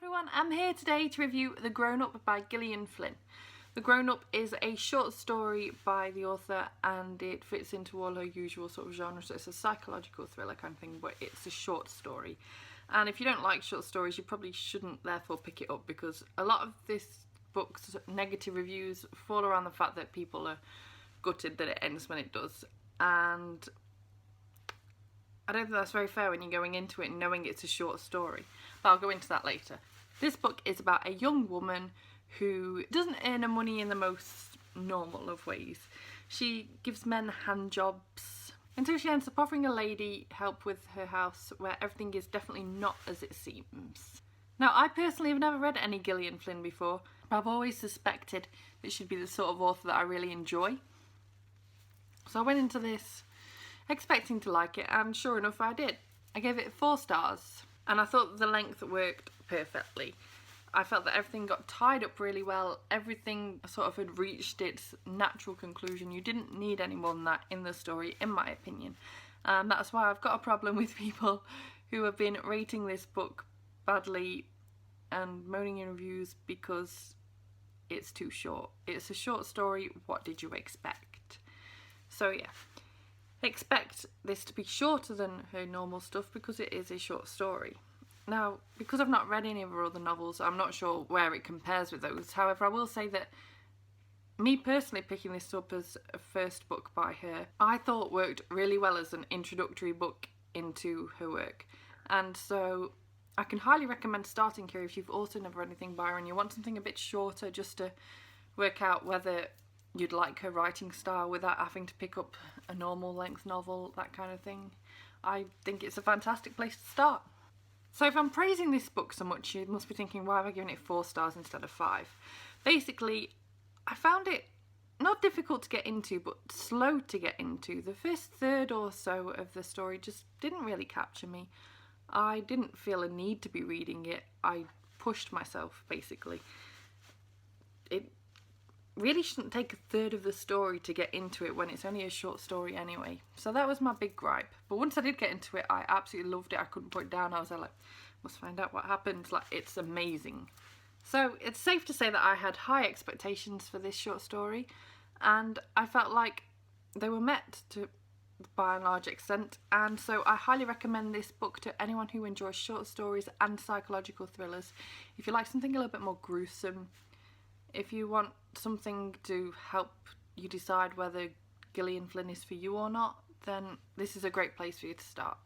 Everyone, I'm here today to review The Grownup by Gillian Flynn. The Grownup is a short story by the author and it fits into all her usual sort of genres. So it's a psychological thriller kind of thing, but it's a short story. And if you don't like short stories, you probably shouldn't therefore pick it up, because a lot of this book's negative reviews fall around the fact that people are gutted that it ends when it does. And I don't think that's very fair when you're going into it knowing it's a short story. But I'll go into that later. This book is about a young woman who doesn't earn her money in the most normal of ways. She gives men hand jobs until she ends up offering a lady help with her house, where everything is definitely not as it seems. Now, I personally have never read any Gillian Flynn before, but I've always suspected that she'd be the sort of author that I really enjoy. So I went into this expecting to like it, and sure enough I did. I gave it 4 stars, and I thought the length worked perfectly. I felt that everything got tied up really well. Everything sort of had reached its natural conclusion. You didn't need any more than that in the story, in my opinion. That's why I've got a problem with people who have been rating this book badly and moaning in reviews because it's too short. It's a short story. What did you expect? So yeah, expect this to be shorter than her normal stuff because it is a short story. Now, because I've not read any of her other novels, I'm not sure where it compares with those. However, I will say that me personally picking this up as a first book by her, I thought worked really well as an introductory book into her work. And so I can highly recommend starting here if you've also never read anything by her and you want something a bit shorter just to work out whether you'd like her writing style without having to pick up a normal length novel, that kind of thing. I think it's a fantastic place to start. So if I'm praising this book so much, you must be thinking, why have I given it 4 stars instead of 5? Basically, I found it not difficult to get into, but slow to get into. The first third or so of the story just didn't really capture me. I didn't feel a need to be reading it. I pushed myself, basically. It really shouldn't take a third of the story to get into it when it's only a short story anyway. So that was my big gripe. But once I did get into it, I absolutely loved it. I couldn't put it down. I was like, must find out what happens. Like, it's amazing. So it's safe to say that I had high expectations for this short story, and I felt like they were met to by a large extent. And so I highly recommend this book to anyone who enjoys short stories and psychological thrillers. If you like something a little bit more gruesome, if you want something to help you decide whether Gillian Flynn is for you or not, then this is a great place for you to start.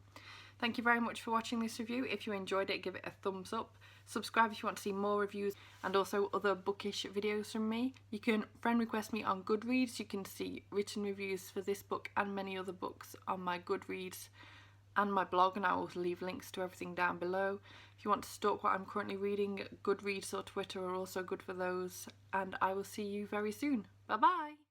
Thank you very much for watching this review. If you enjoyed it, give it a thumbs up. Subscribe if you want to see more reviews and also other bookish videos from me. You can friend request me on Goodreads. You can see written reviews for this book and many other books on my Goodreads and my blog, and I will leave links to everything down below. If you want to stalk what I'm currently reading, Goodreads or Twitter are also good for those, and I will see you very soon. Bye bye!